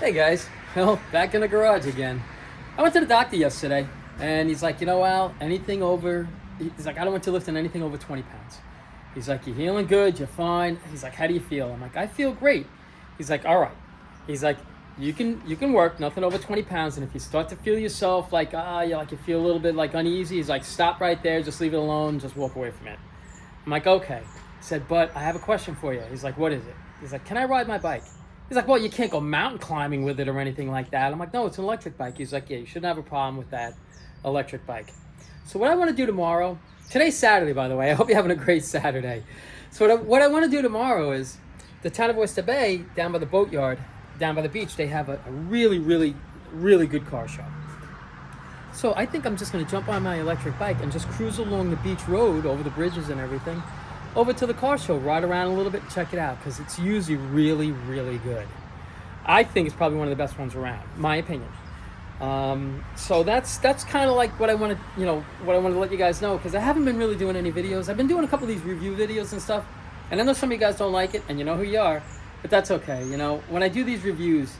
Hey guys, well, back in the garage again. I went to the doctor yesterday, and he's like, Al, anything over, he's like, I don't want you lifting anything over 20 pounds. He's like, you're healing good, you're fine. He's like, how do you feel? I'm like, I feel great. He's like, all right. He's like, you can work, nothing over 20 pounds, and if you start to feel yourself like, you feel a little bit like uneasy, he's like, stop right there, just leave it alone, just walk away from it. I'm like, okay. He said, but I have a question for you. He's like, what is it? He's like, can I ride my bike? He's like, well, you can't go mountain climbing with it or anything like that. I'm like, no, it's an electric bike. He's like, yeah, you shouldn't have a problem with that electric bike. So what I want to do tomorrow, today's Saturday, by the way. I hope you're having a great Saturday. So what I want to do tomorrow is the town of Oyster Bay, down by the boatyard, down by the beach, they have a really, really, really good car show. So I think I'm just going to jump on my electric bike and just cruise along the beach road over the bridges and everything over to the car show, ride around a little bit, check it out, because it's usually really, really good. I think it's probably one of the best ones around, my opinion. So that's kind of like what I want to let you guys know, because I haven't been really doing any videos. I've been doing a couple of these review videos and stuff, and I know some of you guys don't like it, and you know who you are, but that's okay. When I do these reviews,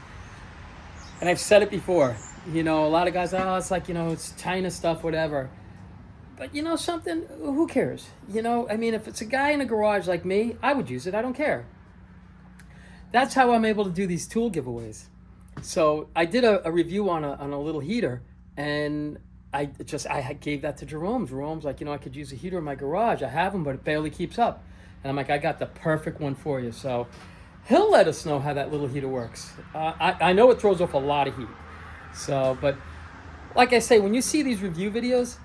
and I've said it before, a lot of guys, it's like, it's China stuff, whatever. But something, who cares? If it's a guy in a garage like me, I would use it. I don't care. That's how I'm able to do these tool giveaways. So I did a review on a little heater, and I gave that to Jerome. Jerome's like, I could use a heater in my garage. I have them, but it barely keeps up. And I'm like, I got the perfect one for you. So he'll let us know how that little heater works. I know it throws off a lot of heat. So, but like I say, when you see these review videos,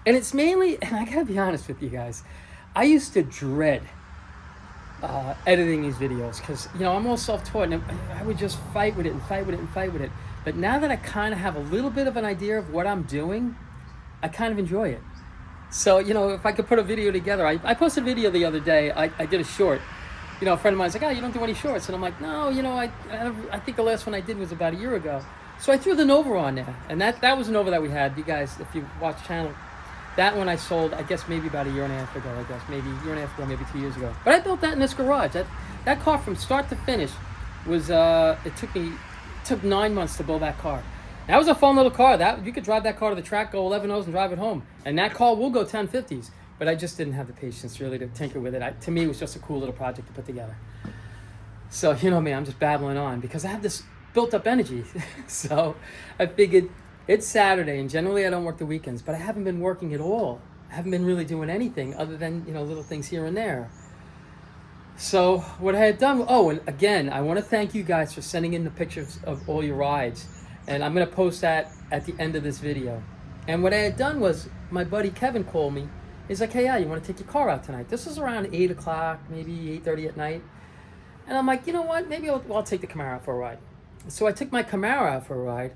and it's mainly, and I gotta be honest with you guys, I used to dread editing these videos because, I'm all self-taught, and I would just fight with it. But now that I kind of have a little bit of an idea of what I'm doing, I kind of enjoy it. So, if I could put a video together, I posted a video the other day. I did a short. A friend of mine's like, you don't do any shorts. And I'm like, no, I think the last one I did was about a year ago. So I threw the Nova on there. And that was a Nova that we had. You guys, if you watch the channel, that one I sold, I guess, maybe about a year and a half ago, maybe a year and a half ago, maybe 2 years ago. But I built that in this garage. That car from start to finish was, it took 9 months to build that car. That was a fun little car. That you could drive that car to the track, go 11 O's and drive it home. And that car will go 1050s. But I just didn't have the patience really to tinker with it. To me, it was just a cool little project to put together. So, me, I'm just babbling on because I have this built up energy. So I figured, it's Saturday, and generally I don't work the weekends, but I haven't been working at all. I haven't been really doing anything other than, little things here and there. So what I had done, and again, I want to thank you guys for sending in the pictures of all your rides. And I'm going to post that at the end of this video. And what I had done was, my buddy Kevin called me. He's like, hey, you want to take your car out tonight? This is around 8 o'clock, maybe 8:30 at night. And I'm like, you know what? Maybe I'll take the Camaro out for a ride. So I took my Camaro out for a ride.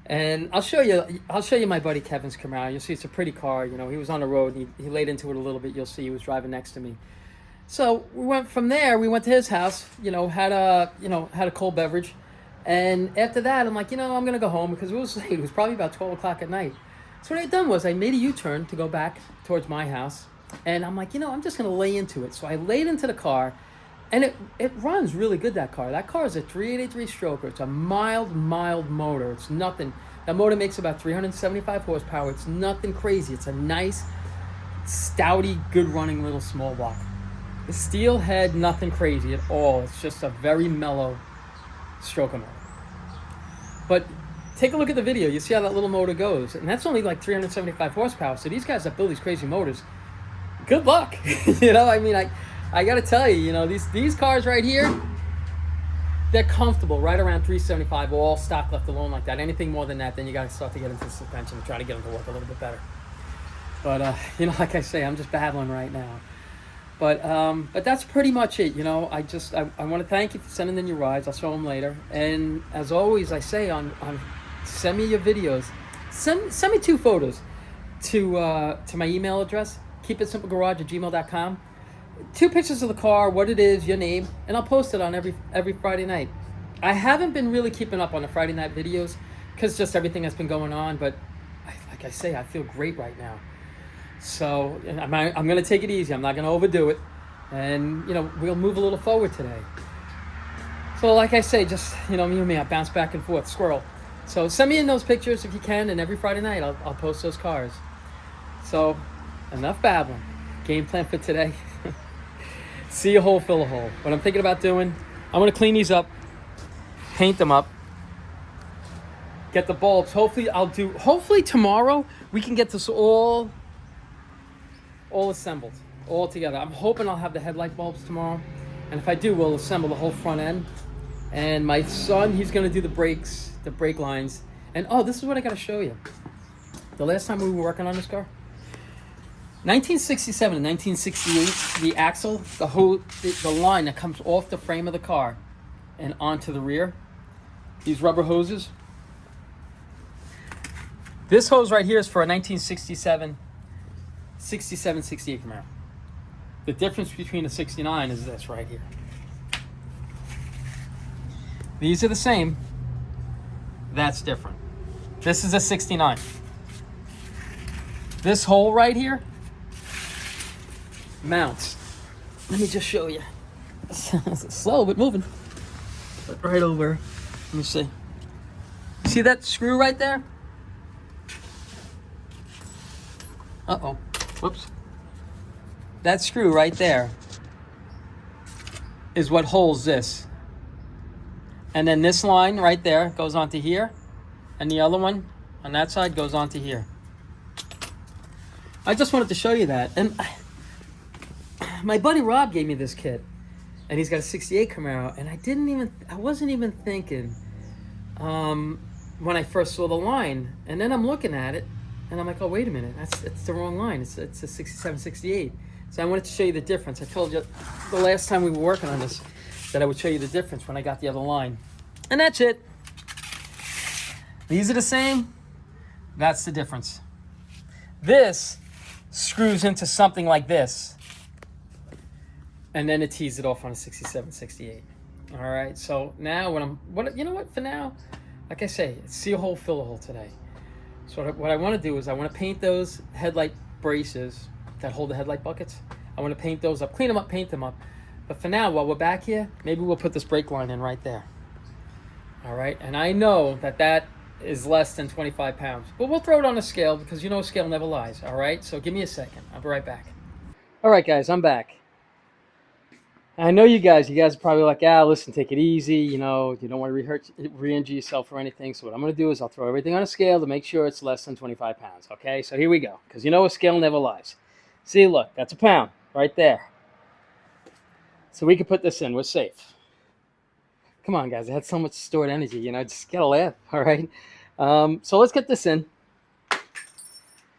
And I'll show you my buddy Kevin's Camaro. You'll see it's a pretty car. He was on the road. And he laid into it a little bit. You'll see he was driving next to me. So we went from there. We went to his house. Had a cold beverage, and after that, I'm like, I'm gonna go home because it was late. It was probably about 12 o'clock at night. So what I had done was I made a U-turn to go back towards my house, and I'm like, I'm just gonna lay into it. So I laid into the car. And it runs really good, that car. That car is a 383 stroker. It's a mild motor. It's nothing. That motor makes about 375 horsepower. It's nothing crazy. It's a nice, stouty, good running little small block. The steel head, nothing crazy at all. It's just a very mellow stroker motor. But take a look at the video. You see how that little motor goes. And that's only like 375 horsepower. So these guys that build these crazy motors, good luck. I got to tell you, these cars right here, they're comfortable right around 375, all stock left alone like that. Anything more than that, then you got to start to get into the suspension and try to get them to work a little bit better. But, like I say, I'm just babbling right now. But that's pretty much it. I want to thank you for sending in your rides. I'll show them later. And as always, I say, send me your videos. Send me 2 photos to my email address, keepitsimplegarage@gmail.com. 2 pictures of the car, what it is, your name, and I'll post it on every Friday night. I haven't been really keeping up on the Friday night videos because just everything that's been going on, but like I say, I feel great right now. So I'm going to take it easy. I'm not going to overdo it. And, we'll move a little forward today. So like I say, just, you know, me and me, I bounce back and forth, squirrel. So send me in those pictures if you can, and every Friday night I'll post those cars. So enough babbling. Game plan for today. See a hole, fill a hole. What I'm thinking about doing, I'm gonna clean these up, paint them up, get the bulbs. Hopefully tomorrow we can get this all assembled, all together. I'm hoping I'll have the headlight bulbs tomorrow. And if I do, we'll assemble the whole front end. And my son, he's gonna do the brakes, the brake lines. And oh, this is what I gotta show you. The last time we were working on this car, 1967 and 1968, the axle, the line that comes off the frame of the car and onto the rear, these rubber hoses. This hose right here is for a 1967, 68 Camaro. The difference between a 69 is this right here. These are the same. That's different. This is a 69. This hole right here mounts. Let me just show you. Slow but moving. Put right over. Let me see. See that screw right there? Uh-oh. Whoops. That screw right there is what holds this. And then this line right there goes onto here. And the other one on that side goes onto here. I just wanted to show you that. And my buddy Rob gave me this kit. And he's got a 68 Camaro. And I wasn't even thinking when I first saw the line. And then I'm looking at it. And I'm like, oh, wait a minute. It's the wrong line. It's a 67, 68. So I wanted to show you the difference. I told you the last time we were working on this that I would show you the difference when I got the other line. And that's it. These are the same. That's the difference. This screws into something like this. And then it tees it off on a 67, 68. All right. So now you know what, for now, like I say, see a hole, fill a hole today. So what I want to do is I want to paint those headlight braces that hold the headlight buckets. I want to paint those up, clean them up, paint them up. But for now, while we're back here, maybe we'll put this brake line in right there. All right, and I know that is less than 25 pounds, but we'll throw it on a scale because you know a scale never lies. All right, so give me a second. I'll be right back. All right, guys, I'm back. I know you guys are probably like, listen, take it easy. You know, you don't want to re-injure yourself or anything. So what I'm going to do is I'll throw everything on a scale to make sure it's less than 25 pounds. Okay, so here we go. Because you know a scale never lies. See, look, that's a pound right there. So we can put this in. We're safe. Come on, guys. I had so much stored energy. You know, just get a laugh. All right. So let's get this in.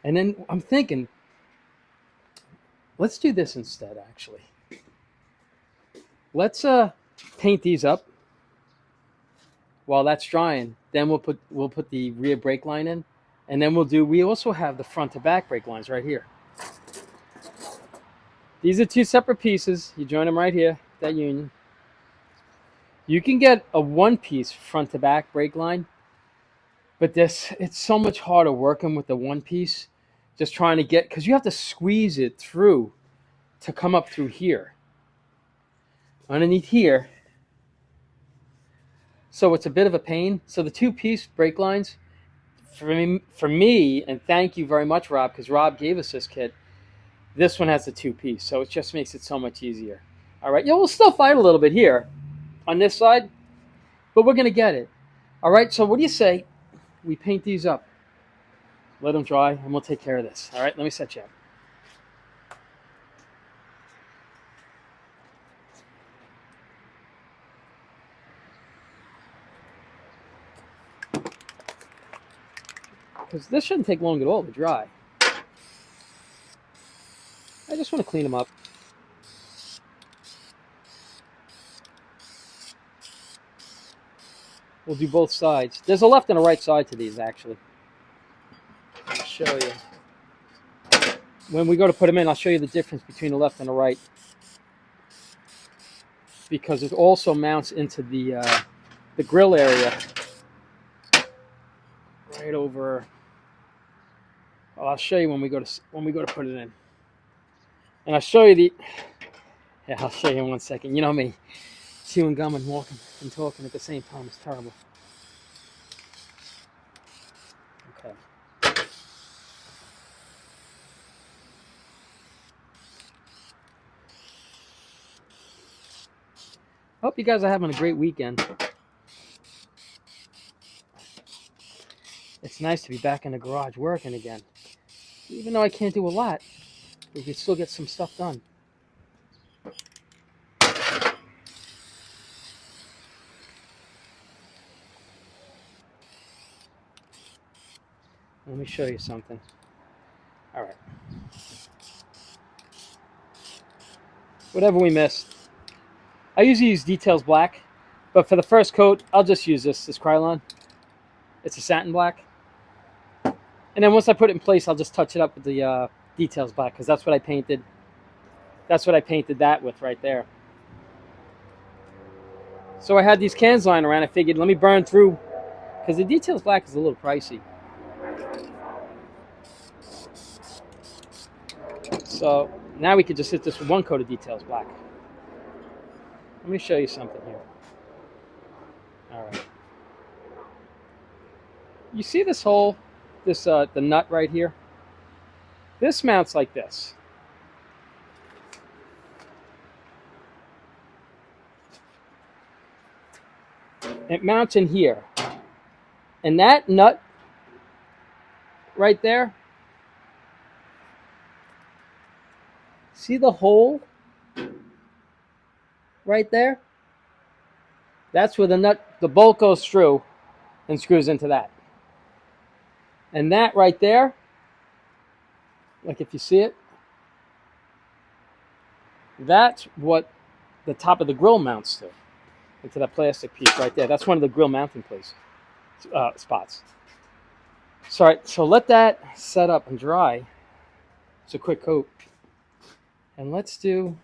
And then I'm thinking, let's do this instead, actually. Let's paint these up while that's drying. Then we'll put the rear brake line in, and then we also have the front to back brake lines right here. These are two separate pieces. You join them right here, that union. You can get a one-piece front to back brake line, but it's so much harder working with the one piece, just trying to get, because you have to squeeze it through to come up through here. Underneath here. So it's a bit of a pain. So the two-piece brake lines, for me, and thank you very much, Rob, because Rob gave us this kit, this one has the two-piece, so it just makes it so much easier. All right, we'll still fight a little bit here on this side, but we're going to get it. All right, so what do you say we paint these up, let them dry, and we'll take care of this. All right, let me set you up. Because this shouldn't take long at all to dry. I just want to clean them up. We'll do both sides. There's a left and a right side to these, actually. I'll show you. When we go to put them in, I'll show you the difference between the left and the right. Because it also mounts into the grill area. Right over. Well, I'll show you when we go to put it in. And I'll show you I'll show you in 1 second. You know me. Chewing gum and walking and talking at the same time is terrible. Okay. Hope you guys are having a great weekend. It's nice to be back in the garage working again. Even though I can't do a lot, we can still get some stuff done. Let me show you something. All right. Whatever we missed. I usually use Details Black, but for the first coat, I'll just use this Krylon. It's a satin black. And then once I put it in place, I'll just touch it up with the Details Black, because that's what I painted. That's what I painted that with right there. So I had these cans lying around. I figured, let me burn through, because the Details Black is a little pricey. So now we could just hit this with one coat of Details Black. Let me show you something here. All right. You see this hole, the nut right here? This mounts like this. It mounts in here. And that nut right there, see the hole right there? That's where the bolt goes through and screws into that. And that right there, like if you see it, that's what the top of the grill mounts to, into that plastic piece right there. That's one of the grill mounting spots. So let that set up and dry. It's a quick coat. And let's do,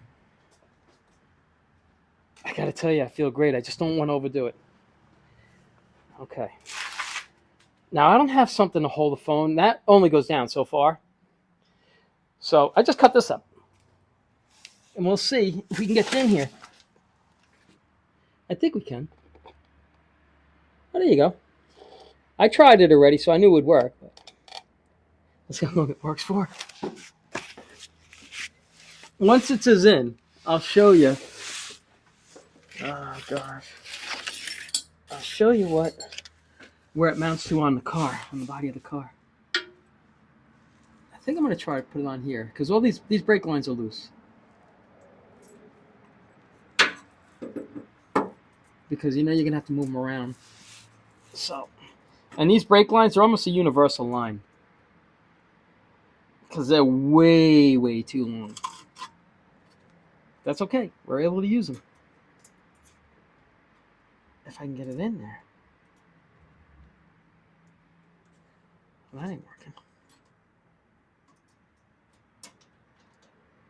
I gotta tell you, I feel great. I just don't want to overdo it. Okay. Now I don't have something to hold the phone. That only goes down so far. So I just cut this up. And we'll see if we can get in here. I think we can. Oh, there you go. I tried it already, so I knew it would work. But let's see how long it works for. Once it's in, I'll show you. Oh, gosh. I'll show you where it mounts to on the car, on the body of the car. I think I'm going to try to put it on here, because all these brake lines are loose. Because you're going to have to move them around. So, and these brake lines are almost a universal line. Because they're way, way too long. That's okay. We're able to use them. If I can get it in there. Well, that ain't working.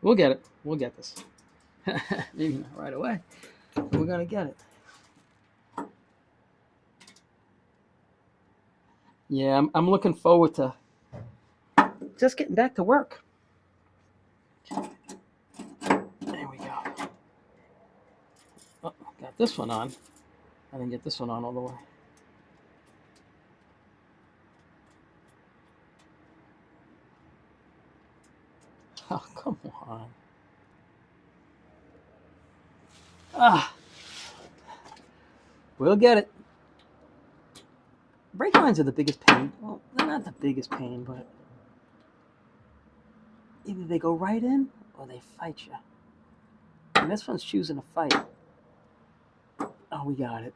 We'll get it. We'll get this. Maybe not right away. But we're going to get it. Yeah, I'm looking forward to just getting back to work. There we go. Oh, got this one on. I didn't get this one on all the way. Oh, come on. We'll get it. Brake lines are the biggest pain. Well, they're not the biggest pain, but either they go right in or they fight you. And this one's choosing to fight. Oh, we got it.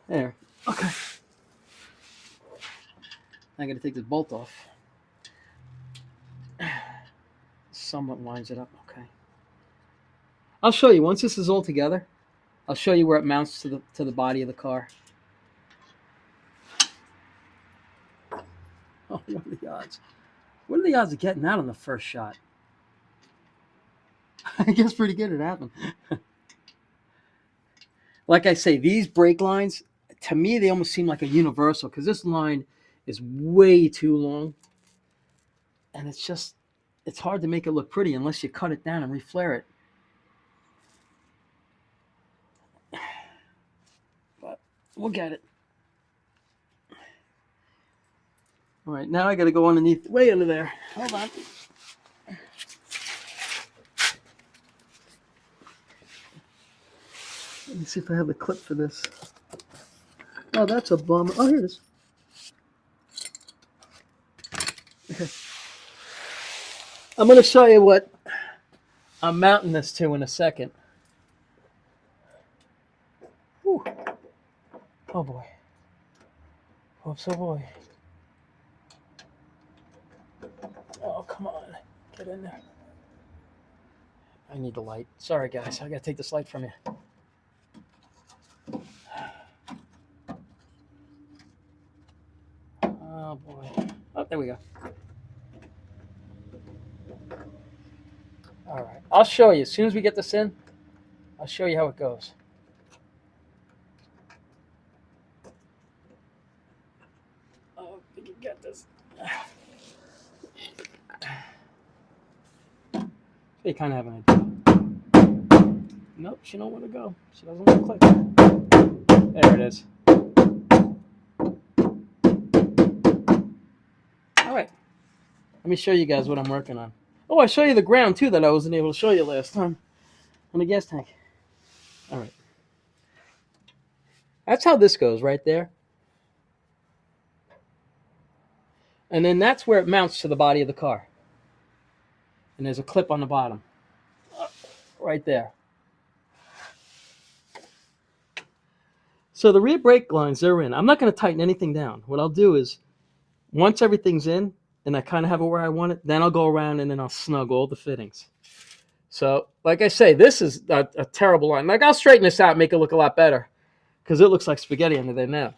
There. Okay. I gotta take this bolt off. Somewhat lines it up. Okay. I'll show you once this is all together. I'll show you where it mounts to the body of the car. Oh, what are the odds? What are the odds of getting that on the first shot? I guess pretty good at happened. Like I say, these brake lines, to me, they almost seem like a universal, because this line is way too long. And it's hard to make it look pretty unless you cut it down and reflare it. We'll get it. All right, now I got to go underneath, way under there. Hold on. Let me see if I have the clip for this. Oh, that's a bummer. Oh, here it is. Okay. I'm going to show you what I'm mounting this to in a second. Whew. Oh, boy. Oops, oh, boy. Oh, come on. Get in there. I need the light. Sorry, guys. I got to take this light from you. Oh, boy. Oh, there we go. All right. I'll show you. As soon as we get this in, I'll show you how it goes. Oh, we can get this. You kind of have an idea. Nope, she don't want to go. She doesn't want to click. There it is. All right. Let me show you guys what I'm working on. Oh, I show you the ground too that I wasn't able to show you last time on the gas tank. All right. That's how this goes right there. And then that's where it mounts to the body of the car. And there's a clip on the bottom. Right there. So the rear brake lines, they're in. I'm not going to tighten anything down. What I'll do is, once everything's in, and I kind of have it where I want it, then I'll go around and then I'll snug all the fittings. So, like I say, this is a terrible line. Like, I'll straighten this out and make it look a lot better, because it looks like spaghetti under there now.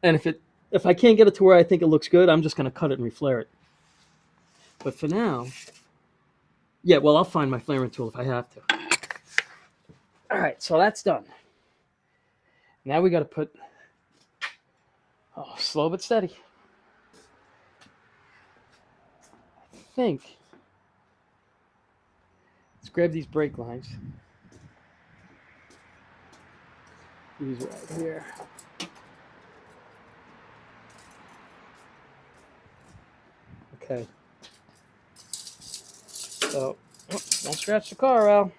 And if I can't get it to where I think it looks good, I'm just going to cut it and reflare it. But for now, yeah, well, I'll find my flaring tool if I have to. All right, so that's done. Now we got to put, slow but steady. I think, let's grab these brake lines. These right here. Okay. So, don't scratch the car, Al.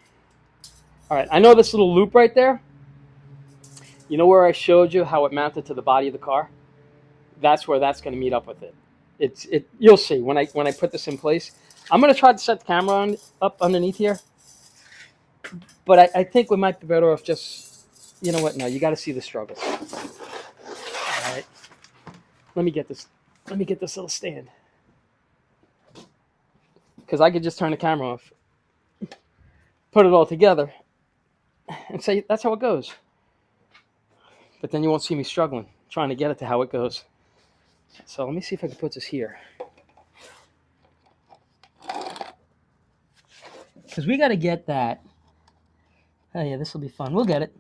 All right, I know this little loop right there. You know where I showed you how it mounted to the body of the car? That's where that's going to meet up with it. You'll see when I put this in place. I'm going to try to set the camera up underneath here. But I think we might be better off just, you know what? No, you got to see the struggles. All right. Let me get this little stand. Because I could just turn the camera off, put it all together, and say, that's how it goes. But then you won't see me struggling, trying to get it to how it goes. So let me see if I can put this here. Because we got to get that. Oh, yeah, this will be fun. We'll get it.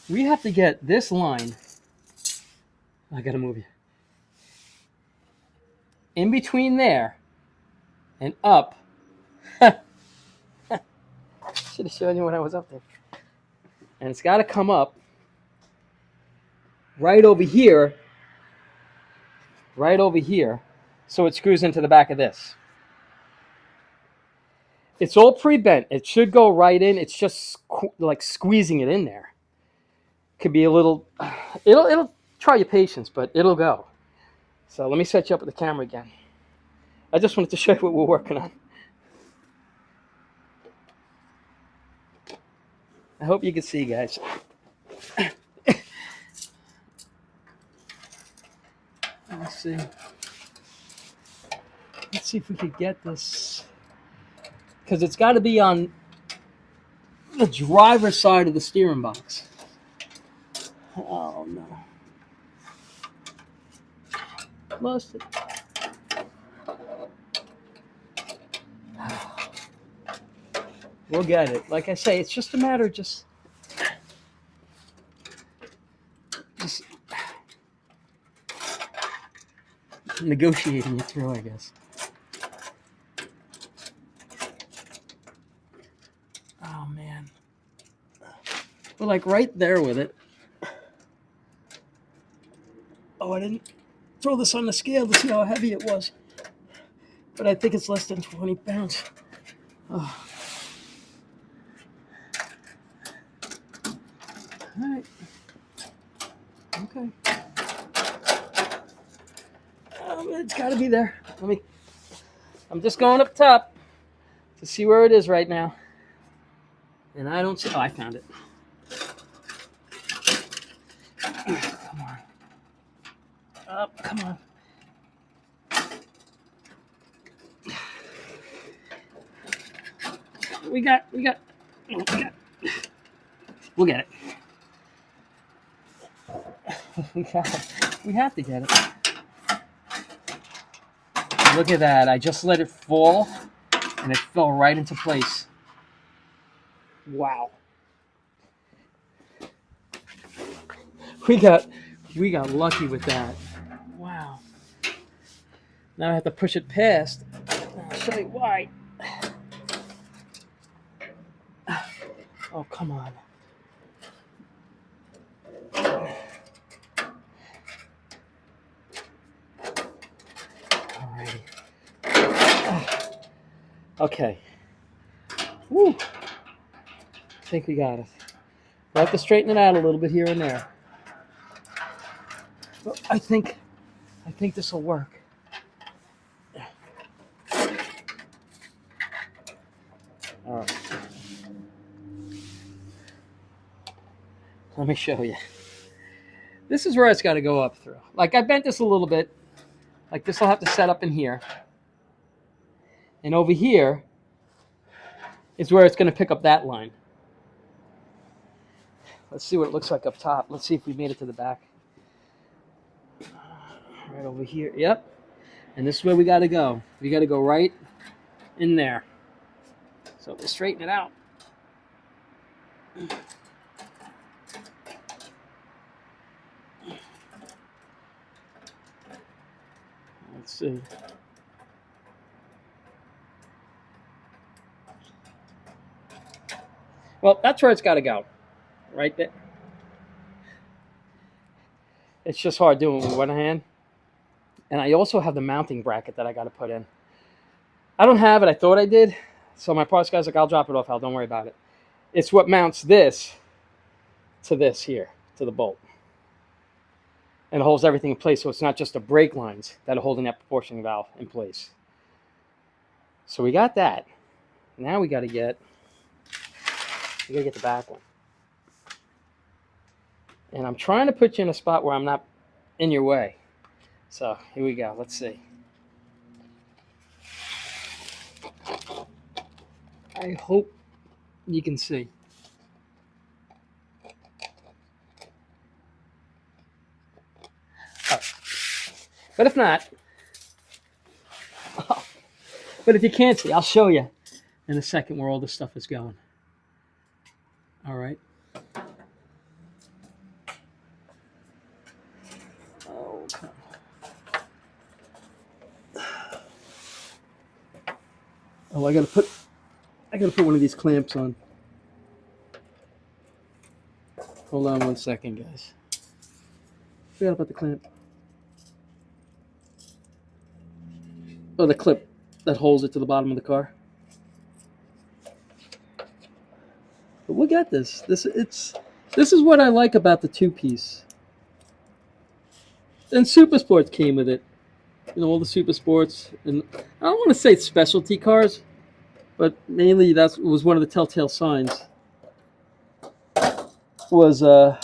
We have to get this line. I got to move you. In between there and up. Should have shown you when I was up there. And it's got to come up right over here, so it screws into the back of this. It's all pre-bent. It should go right in. It's just like squeezing it in there. Could be a little. It'll try your patience, but it'll go. So let me set you up with the camera again. I just wanted to show you what we're working on. I hope you can see, guys. Let's see. Let's see if we could get this. Because it's got to be on the driver's side of the steering box. Oh, no. Lost it. We'll get it. Like I say, it's just a matter of just negotiating it through, I guess. Oh man. We're like right there with it. Oh, I didn't throw this on the scale to see how heavy it was. But I think it's less than 20 pounds. Oh. All right. Okay. It's got to be there. I'm just going up top to see where it is right now. And I don't see. Oh, I found it. Come on. Up, come on. We got. We'll get it. We have to get it. Look at that. I just let it fall and it fell right into place. Wow. We got lucky with that. Wow. Now I have to push it past. I'll show you why. Oh, come on. Alrighty. Okay. Woo. I think we got it. We'll have to straighten it out a little bit here and there. But I think this will work. All right. Let me show you. This is where it's got to go up through. Like I bent this a little bit. Like this will have to set up in here. And over here is where it's going to pick up that line. Let's see what it looks like up top. Let's see if we made it to the back. Right over here. Yep. And this is where we got to go. We got to go right in there. So we'll straighten it out. Let's see. Well, that's where it's got to go. Right there. It's just hard doing it with one hand. And I also have the mounting bracket that I got to put in. I don't have it. I thought I did. So my parts guy's like, I'll drop it off, Al. Don't worry about it. It's what mounts this to this here, to the bolt. And it holds everything in place. So it's not just the brake lines that are holding that proportioning valve in place. So we got that. Now we got to get the back one. And I'm trying to put you in a spot where I'm not in your way. So here we go. Let's see. I hope you can see. Oh. But if not, but if you can't see, I'll show you in a second where all this stuff is going. All right. Oh, come on. Oh, I gotta put one of these clamps on. Hold on 1 second, guys. Forgot about the clamp. Oh, the clip that holds it to the bottom of the car. But we got this. This is what I like about the two-piece. And Super Sports came with it. You know, all the Super Sports, and I don't want to say specialty cars, but mainly that was one of the telltale signs. Was that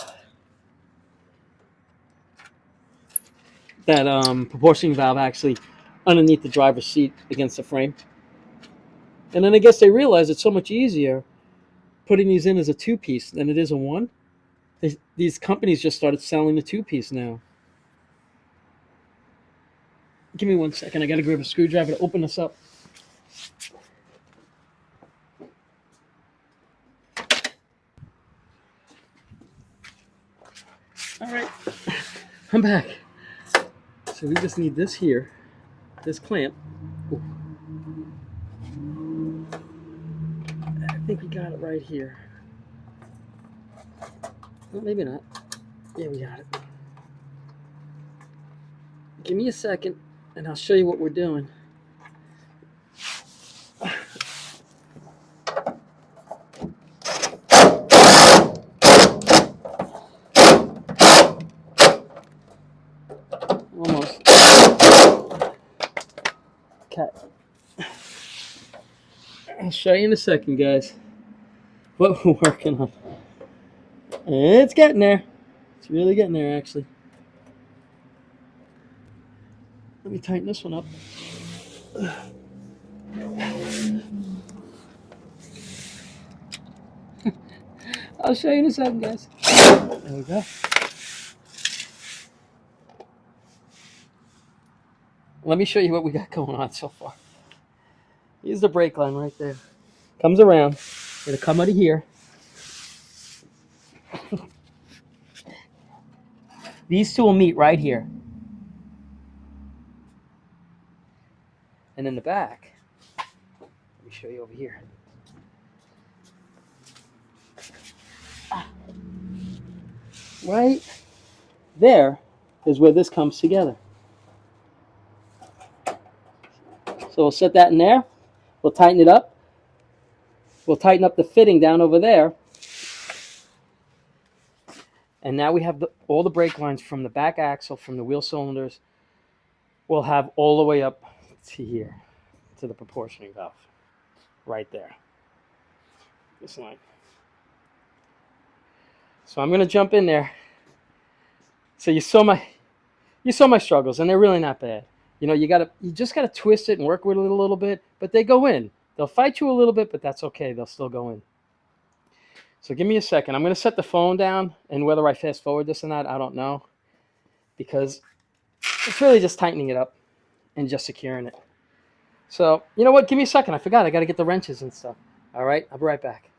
proportioning valve actually underneath the driver's seat against the frame. And then I guess they realized it's so much easier putting these in as a two-piece than it is a one. These companies just started selling the two-piece now. Give me 1 second. I got to grab a screwdriver to open this up. All right. I'm back. So we just need this here, this clamp. Ooh. I think we got it right here. Well, maybe not. Yeah, we got it. Give me a second, and I'll show you what we're doing. Almost. Okay. I'll show you in a second, guys, what we're working on. It's getting there. It's really getting there, actually. Let me tighten this one up. I'll show you in a second, guys. There we go. Let me show you what we got going on so far. Here's the brake line right there. Comes around. It'll come out of here. These two will meet right here. And in the back, let me show you over here. Right there is where this comes together. So we'll set that in there. We'll tighten it up. We'll tighten up the fitting down over there. And now we have all the brake lines from the back axle, from the wheel cylinders, we'll have all the way up to here, to the proportioning valve. Right there. This line. So I'm going to jump in there. So you saw my struggles, and they're really not bad. You know, you just gotta twist it and work with it a little bit, but they go in. They'll fight you a little bit, but that's okay. They'll still go in. So give me a second. I'm gonna set the phone down, and whether I fast forward this or not, I don't know, because it's really just tightening it up and just securing it. So you know what? Give me a second. I forgot. I gotta get the wrenches and stuff. All right, I'll be right back.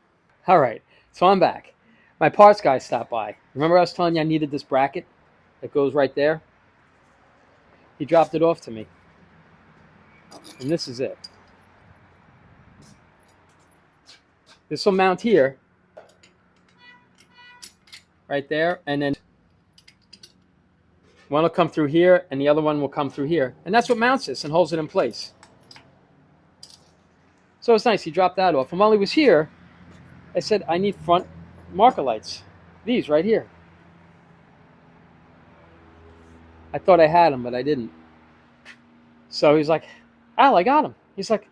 All right, so I'm back. My parts guy stopped by. Remember I was telling you I needed this bracket that goes right there? He dropped it off to me. And this is it. This will mount here. Right there. And then one will come through here and the other one will come through here. And that's what mounts this and holds it in place. So it's nice. He dropped that off. And while he was here, I said, I need front marker lights. These right here. I thought I had them, but I didn't. So he's like, Al, I got them. He's like,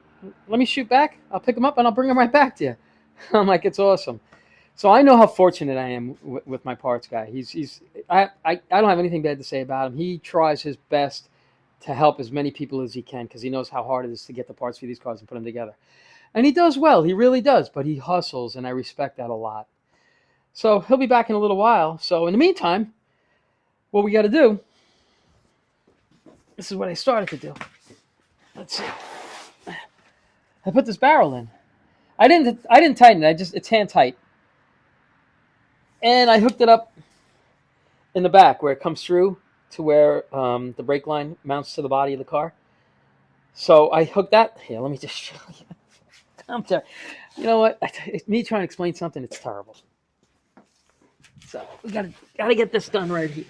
let me shoot back. I'll pick them up and I'll bring them right back to you. I'm like, it's awesome. So I know how fortunate I am with my parts guy. I don't have anything bad to say about him. He tries his best to help as many people as he can because he knows how hard it is to get the parts for these cars and put them together. And he does well. He really does. But he hustles, and I respect that a lot. So he'll be back in a little while. So in the meantime, what we got to do, this is what I started to do. Let's see. I put this barrel in. I didn't tighten it. It's hand tight. And I hooked it up in the back where it comes through to where the brake line mounts to the body of the car. So I hooked that. Here, let me just show you. I'm sorry. You know what? Me trying to explain something, it's terrible. So we gotta get this done right here.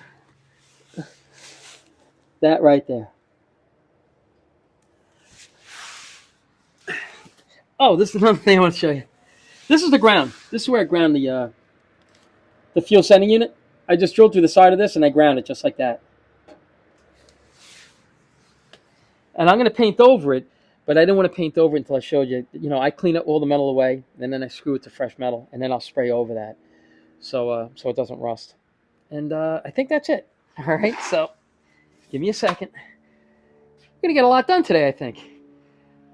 That right there. Oh, this is another thing I want to show you. This is the ground. This is where I ground the fuel sending unit. I just drilled through the side of this and I ground it just like that. And I'm going to paint over it, but I didn't want to paint over it until I showed you. You know, I clean up all the metal away, and then I screw it to fresh metal, and then I'll spray over that so it doesn't rust. And I think that's it. All right, so give me a second. I'm going to get a lot done today, I think.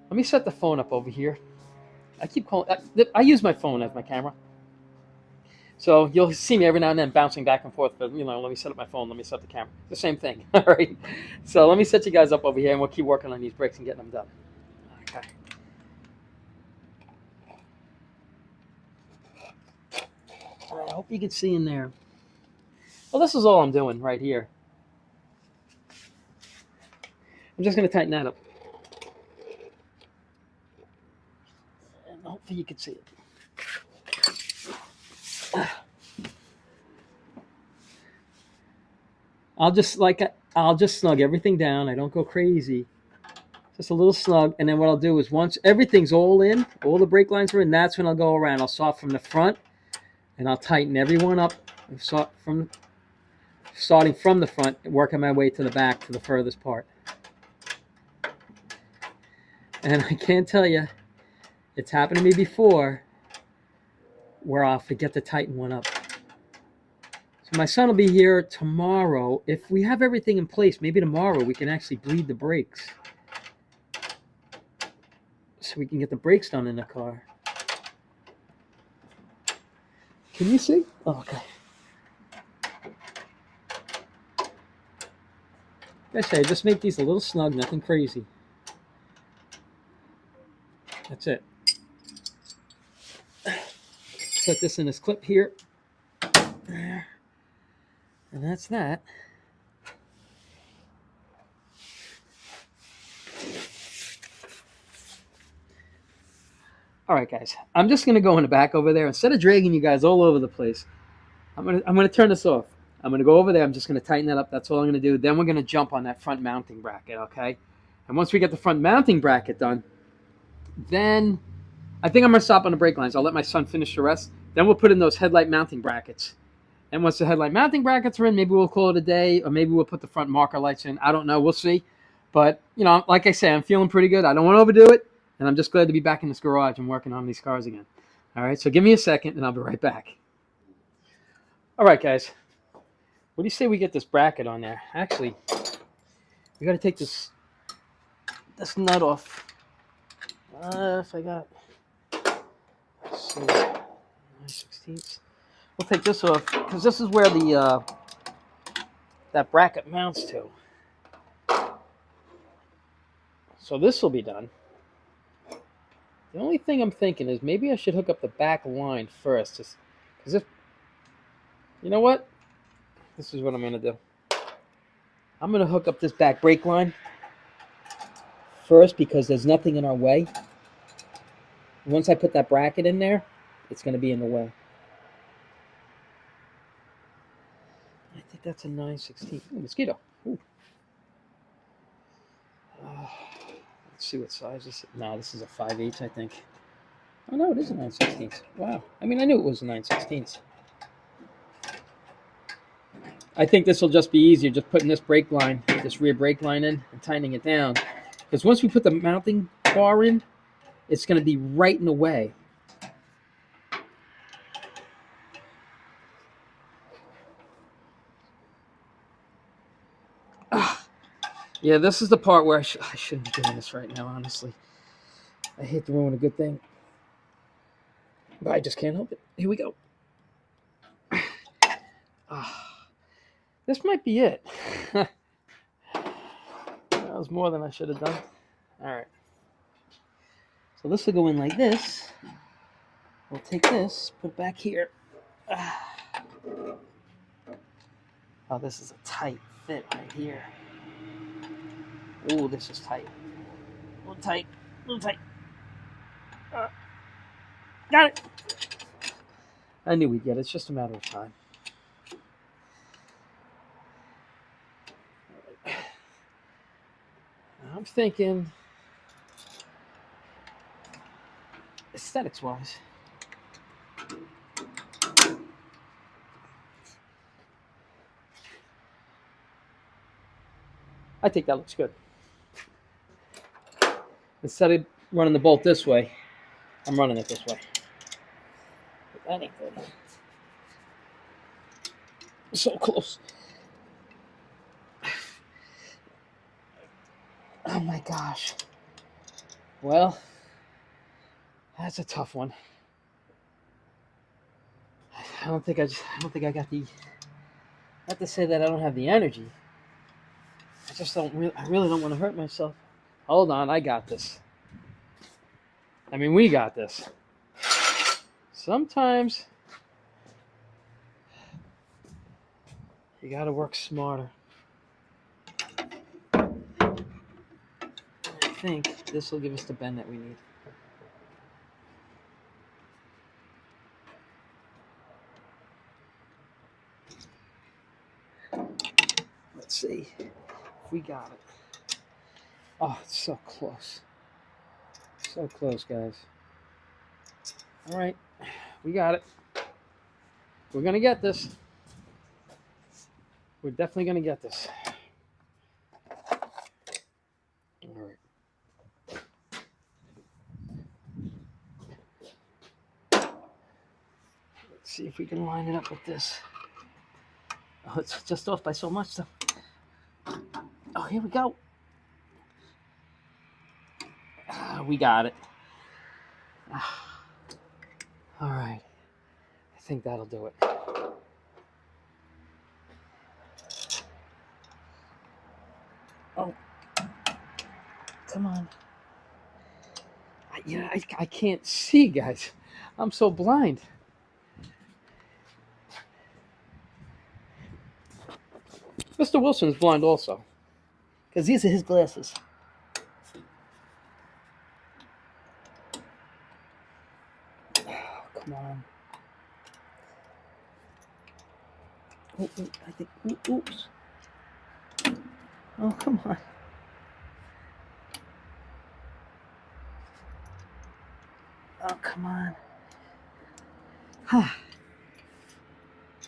Let me set the phone up over here. I use my phone as my camera. So you'll see me every now and then bouncing back and forth. But, you know, let me set up my phone. Let me set up the camera. It's the same thing. All right. So let me set you guys up over here, and we'll keep working on these brakes and getting them done. Okay. All right, I hope you can see in there. Well, this is all I'm doing right here. I'm just going to tighten that up. And hopefully you can see it. I'll just snug everything down. I don't go crazy. Just a little snug, and then what I'll do is once everything's all in, all the brake lines are in, that's when I'll go around. I'll start from the front, and I'll tighten everyone up. Starting from the front, and working my way to the back to the furthest part. And I can't tell you, it's happened to me before, where I'll forget to tighten one up. So my son will be here tomorrow. If we have everything in place, maybe tomorrow we can actually bleed the brakes, so we can get the brakes done in the car. Can you see? Oh, okay. Like I say, just make these a little snug, nothing crazy. That's it. Set this in this clip here. There. And that's that. All right, guys. I'm just gonna go in the back over there. Instead of dragging you guys all over the place, I'm gonna turn this off. I'm gonna go over there. I'm just gonna tighten that up. That's all I'm gonna do. Then we're gonna jump on that front mounting bracket, okay? And once we get the front mounting bracket done, then I think I'm gonna stop on the brake lines. I'll let my son finish the rest. Then we'll put in those headlight mounting brackets. And once the headlight mounting brackets are in, maybe we'll call it a day, or maybe we'll put the front marker lights in. I don't know. We'll see. But, you know, like I say, I'm feeling pretty good. I don't want to overdo it. And I'm just glad to be back in this garage and working on these cars again. All right, so give me a second, and I'll be right back. All right, guys. What do you say we get this bracket on there? Actually, we got to take this nut off. If I got, let's see, 9/16. We'll take this off because this is where the that bracket mounts to. So this will be done. The only thing I'm thinking is maybe I should hook up the back line first, because if, you know what? This is what I'm gonna do. I'm gonna hook up this back brake line first because there's nothing in our way. Once I put that bracket in there, it's gonna be in the way. I think that's a 9/16. Ooh, mosquito. Ooh. Let's see what size this is. No, this is a 5/8, I think. Oh no, it is a 9/16. Wow. I mean, I knew it was a 9/16. I think this will just be easier, just putting this brake line, this rear brake line in and tightening it down. Because once we put the mounting bar in, it's going to be right in the way. Yeah, this is the part where I shouldn't be doing this right now, honestly. I hate to ruin a good thing. But I just can't help it. Here we go. This might be it. That was more than I should have done. All right. So this will go in like this. We'll take this, put it back here. Oh, this is a tight fit right here. Oh, this is tight. A little tight. A little tight. Got it. I knew we'd get it. It's just a matter of time. I'm thinking, aesthetics-wise, I think that looks good. Instead of running the bolt this way, I'm running it this way. But that ain't good. So close. Oh my gosh. Well, that's a tough one. I don't think I got the. Not to say that I don't have the energy. I just don't. I really don't want to hurt myself. Hold on, I got this. I mean, we got this. Sometimes you got to work smarter. I think this will give us the bend that we need. Let's see if we got it. Oh, it's so close. So close, guys. All right, we got it. We're going to get this. We're definitely going to get this. All right. Let's see if we can line it up with this. Oh, it's just off by so much, though. Oh, here we go. We got it. All right. I think that'll do it. Oh, come on. I can't see, guys. I'm so blind. Mr. Wilson's blind also, because these are his glasses. Oh, come on. Oh, I think. Oops. Oh, come on. Oh, come on.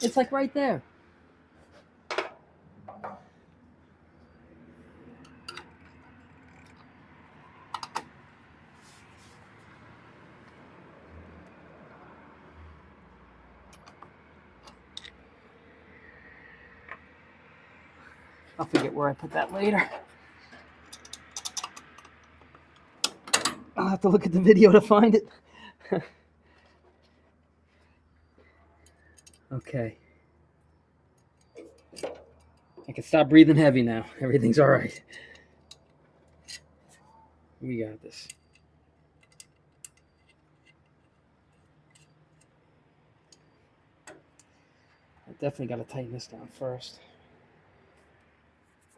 It's like right there. I'll forget where I put that later. I'll have to look at the video to find it. Okay. I can stop breathing heavy now. Everything's all right. We got this. I definitely got to tighten this down first.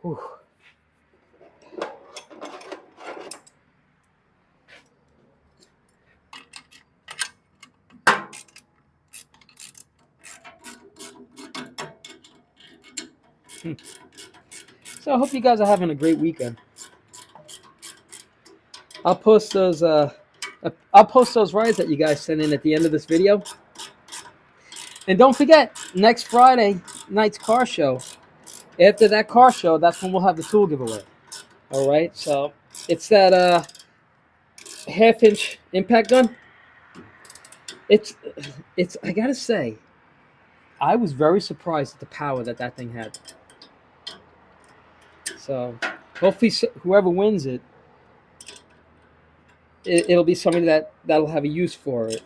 Whew. So I hope you guys are having a great weekend. I'll post those rides that you guys sent in at the end of this video. And don't forget, next Friday night's car show. After that car show, that's when we'll have the tool giveaway. All right, so it's that half-inch impact gun. It's. I gotta say, I was very surprised at the power that thing had. So hopefully, whoever wins it, it'll be somebody that'll have a use for it.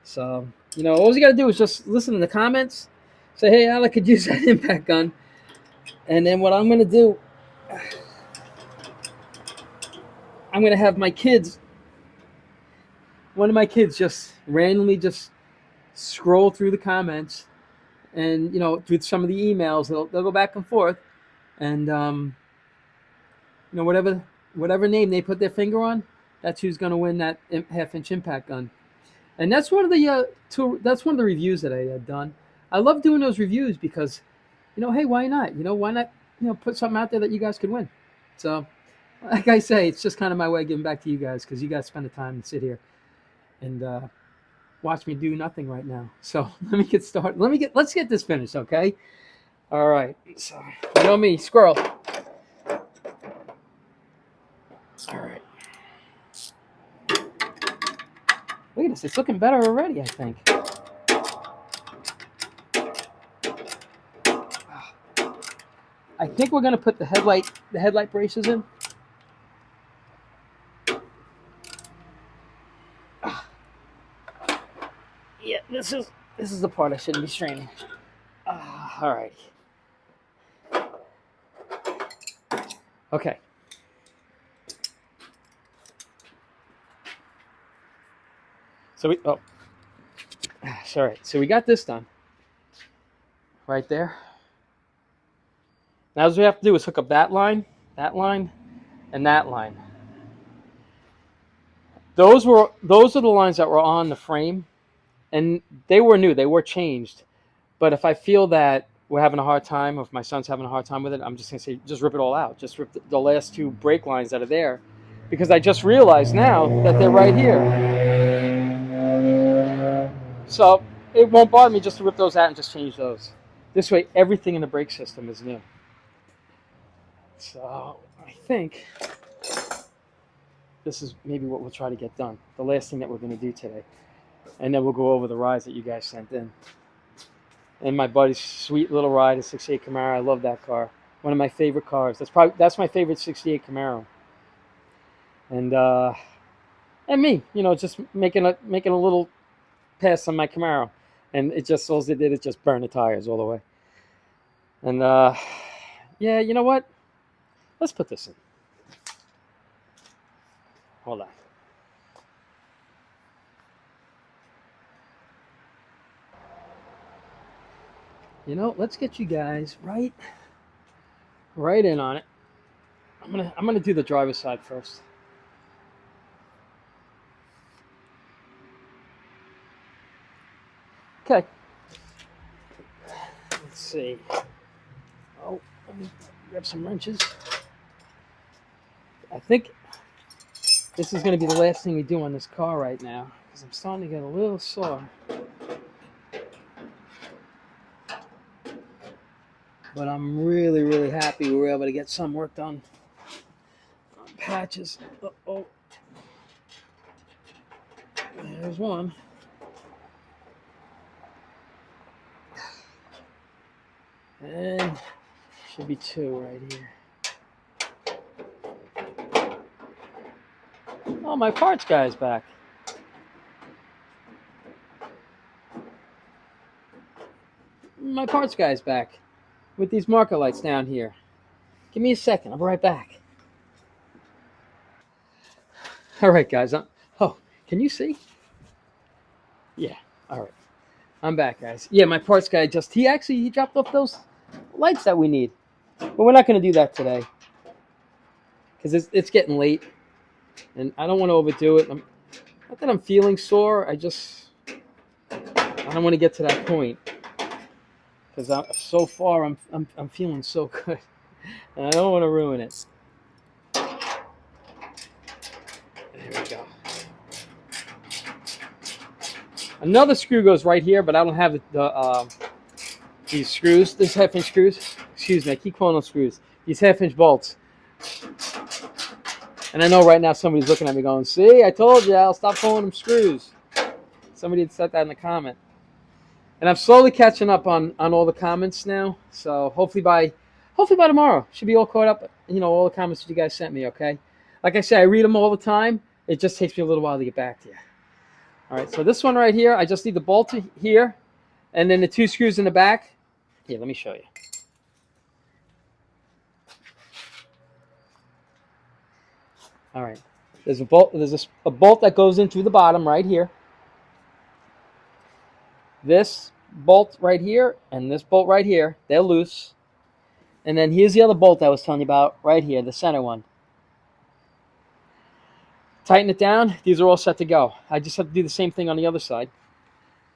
So all you gotta do is just listen in the comments, say, "Hey, Al, I could use that impact gun," and then what I'm gonna do, I'm gonna have my kids. One of my kids just randomly just scroll through the comments, and through some of the emails, they'll go back and forth, and whatever name they put their finger on, that's who's gonna win that half-inch impact gun. And that's one of the that's one of the reviews that I had done. I love doing those reviews because, hey, why not? Why not? Put something out there that you guys could win. So, like I say, it's just kind of my way of giving back to you guys because you guys spend the time to sit here and watch me do nothing right now. So let me get started. Let's get this finished, okay? All right. So me, squirrel. All right. Look at this. It's looking better already, I think. I think we're going to put the headlight braces in. Yeah, this is the part I shouldn't be straining. All right. Okay. So sorry. So we got this done. Right there. Now, what we have to do is hook up that line, and that line. Those are the lines that were on the frame, and they were new. They were changed. But if I feel that we're having a hard time, or if my son's having a hard time with it, I'm just gonna say, just rip it all out. Just rip the last two brake lines that are there, because I just realized now that they're right here. So it won't bother me just to rip those out and just change those. This way, everything in the brake system is new. So I think this is maybe what we'll try to get done. The last thing that we're going to do today. And then we'll go over the rides that you guys sent in. And my buddy's sweet little ride, a 68 Camaro. I love that car. One of my favorite cars. That's my favorite 68 Camaro. And me, just making a little pass on my Camaro. And it just, all it did is just burn the tires all the way. And yeah, you know what? Let's put this in. Hold on. Let's get you guys right in on it. I'm gonna do the driver's side first. Okay. Let's see. Oh, let me grab some wrenches. I think this is going to be the last thing we do on this car right now, because I'm starting to get a little sore. But I'm really, really happy we were able to get some work done on patches. Uh-oh. There's one. And should be two right here. Oh, my parts guy's back. My parts guy's back with these marker lights down here. Give me a second. I'll be right back. All right, guys. Oh, can you see? Yeah. All right. I'm back, guys. Yeah, my parts guy he dropped off those lights that we need. But we're not going to do that today because it's getting late, and I don't want to overdo it. Not that I'm feeling sore. I don't want to get to that point because so far I'm feeling so good, and I don't want to ruin it. There we go. Another screw goes right here, but I don't have these screws. These half-inch screws. Excuse me, I keep calling them screws. These half-inch bolts. And I know right now somebody's looking at me going, "See, I told you, I'll stop calling them screws." Somebody had said that in the comment. And I'm slowly catching up on all the comments now. So hopefully by tomorrow, should be all caught up. All the comments that you guys sent me. Okay. Like I said, I read them all the time. It just takes me a little while to get back to you. All right. So this one right here, I just need the bolt here, and then the two screws in the back. Here, let me show you. All right. There's a bolt. There's a bolt that goes in through the bottom right here. This bolt right here and this bolt right here, they're loose. And then here's the other bolt I was telling you about right here, the center one. Tighten it down. These are all set to go. I just have to do the same thing on the other side.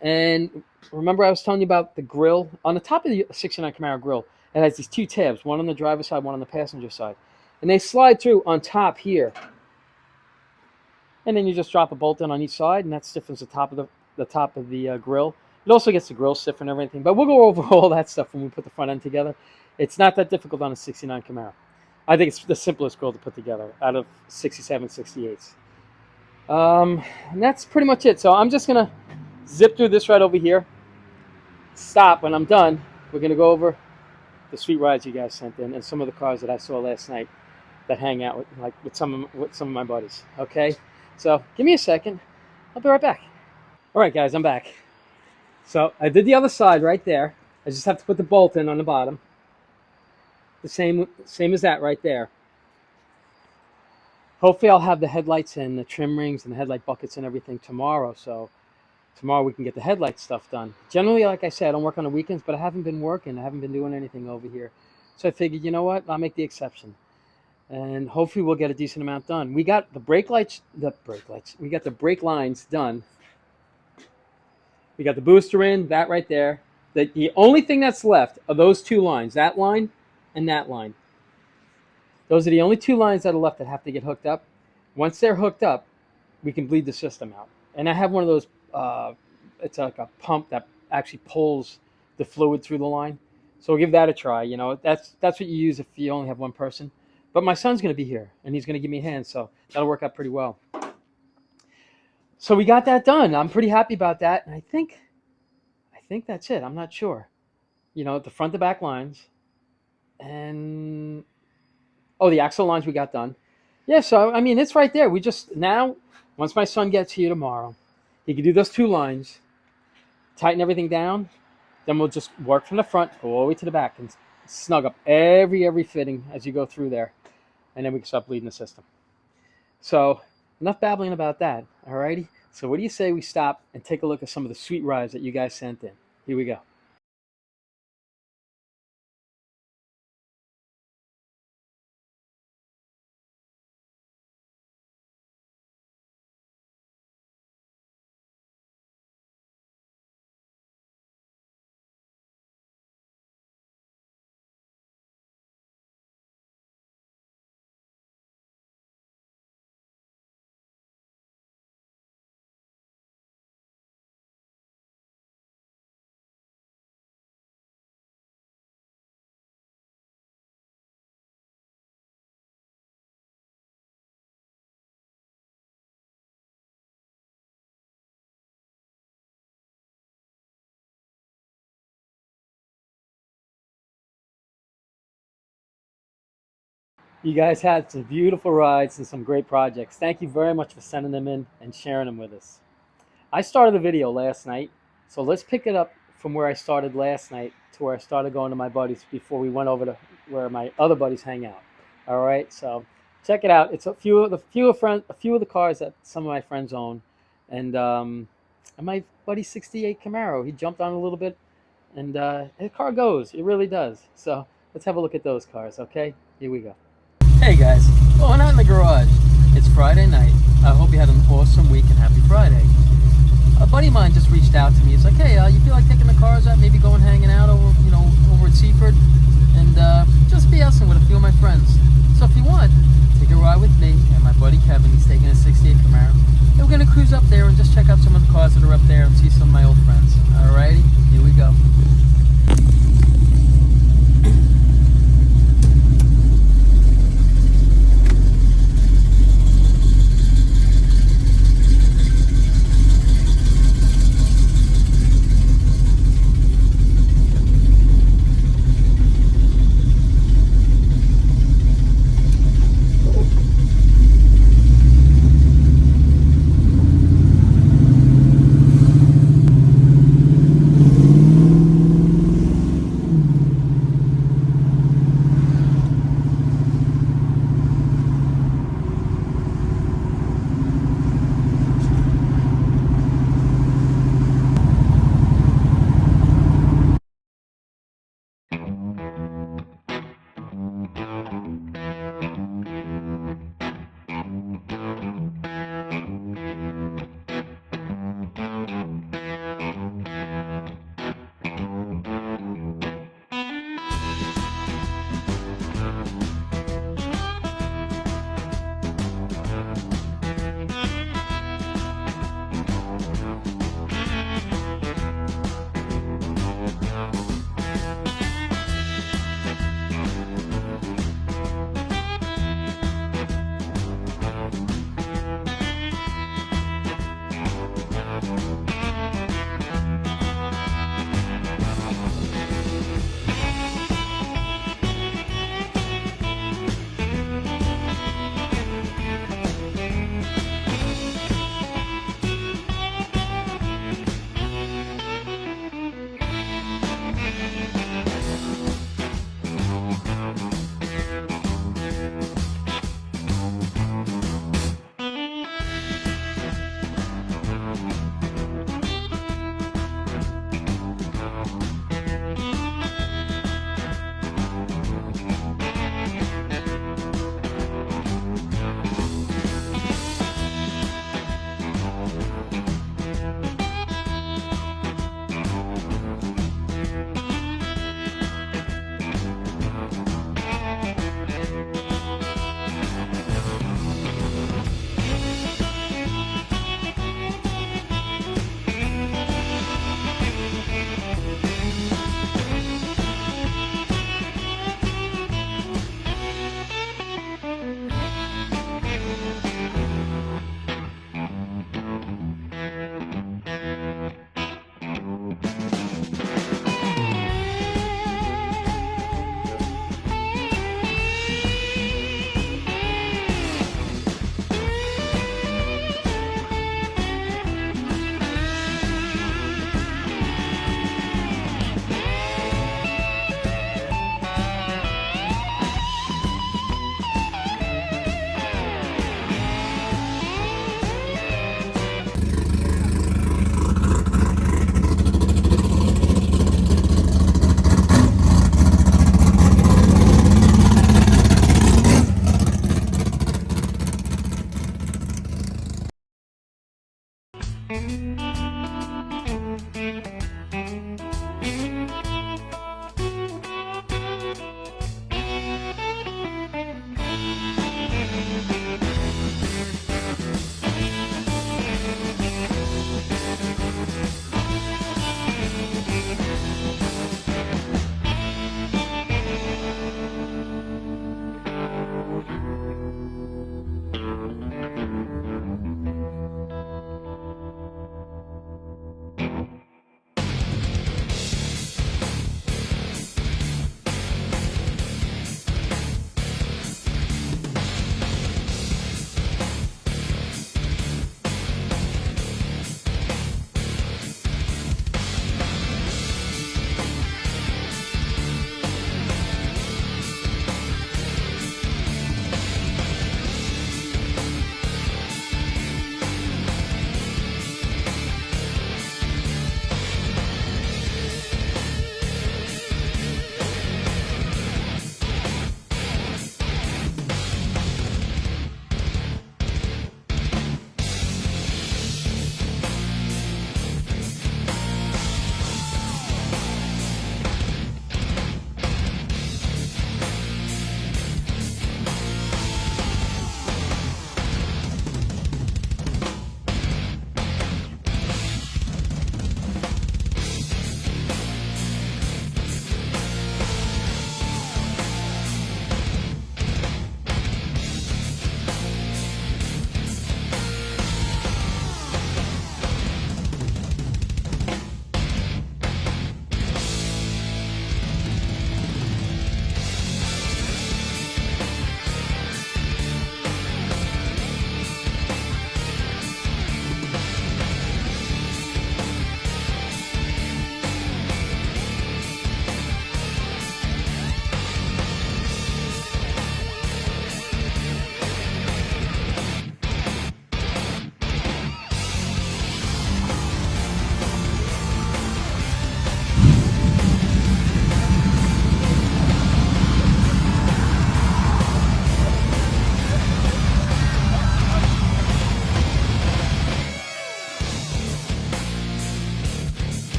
And remember I was telling you about the grill? On the top of the 69 Camaro grill, it has these two tabs, one on the driver's side, one on the passenger side. And they slide through on top here. And then you just drop a bolt in on each side, and that stiffens the top of the grill. It also gets the grill stiff and everything. But we'll go over all that stuff when we put the front end together. It's not that difficult on a 69 Camaro. I think it's the simplest grill to put together out of 67, 68s. And that's pretty much it. So I'm just going to zip through this right over here. Stop. When I'm done, we're going to go over the sweet rides you guys sent in and some of the cars that I saw last night that hang out with some of my buddies. Okay? So give me a second. I'll be right back. All right, guys, I'm back. So I did the other side right there. I just have to put the bolt in on the bottom. The same as that right there. Hopefully I'll have the headlights and the trim rings and the headlight buckets and everything tomorrow. So tomorrow we can get the headlight stuff done. Generally, like I said, I don't work on the weekends, but I haven't been working. I haven't been doing anything over here. So I figured, you know what? I'll make the exception. And hopefully we'll get a decent amount done. We got the brake lights. We got the brake lines done. We got the booster in, that right there. The only thing that's left are those two lines, that line and that line. Those are the only two lines that are left that have to get hooked up. Once they're hooked up, we can bleed the system out. And I have one of those, it's like a pump that actually pulls the fluid through the line. So we'll give that a try. You know, that's what you use if you only have one person. But my son's going to be here, and he's going to give me a hand, so that'll work out pretty well. So we got that done. I'm pretty happy about that, and I think that's it. I'm not sure. You know, the front to back lines, and the axle lines we got done. Yeah, so I mean, it's right there. We just now, once my son gets here tomorrow, he can do those two lines, tighten everything down. Then we'll just work from the front, go all the way to the back, and snug up every fitting as you go through there, and then we can start bleeding the system. So enough babbling about that. Alrighty. So what do you say we stop and take a look at some of the sweet rides that you guys sent in? Here we go. You guys had some beautiful rides and some great projects. Thank you very much for sending them in and sharing them with us. I started the video last night, so let's pick it up from where I started last night to where I started going to my buddies before we went over to where my other buddies hang out. All right, so check it out. It's a few of the cars that some of my friends own, and my buddy 68 Camaro. He jumped on a little bit, and the car goes. It really does. So let's have a look at those cars. Okay, here we go. Hey guys, going out in the garage. It's Friday night. I hope you had an awesome week and happy Friday. A buddy of mine just reached out to me. He's like, hey, you feel like taking the cars out, maybe going hanging out over at Seaford, and just BSing with a few of my friends. So if you want, take a ride with me and my buddy Kevin. He's taking a 68 Camaro. And we're going to cruise up there and just check out some of the cars that are up there and see some of my old friends. Alrighty, here we go.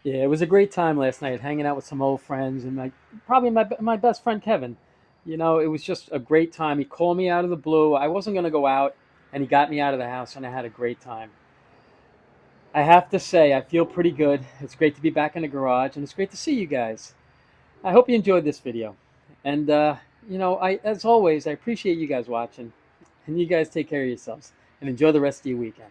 Yeah, it was a great time last night, hanging out with some old friends and probably my best friend Kevin. You know, it was just a great time. He called me out of the blue. I wasn't going to go out, and he got me out of the house, and I had a great time. I have to say, I feel pretty good. It's great to be back in the garage, and it's great to see you guys. I hope you enjoyed this video, and as always, I appreciate you guys watching, and you guys take care of yourselves and enjoy the rest of your weekend.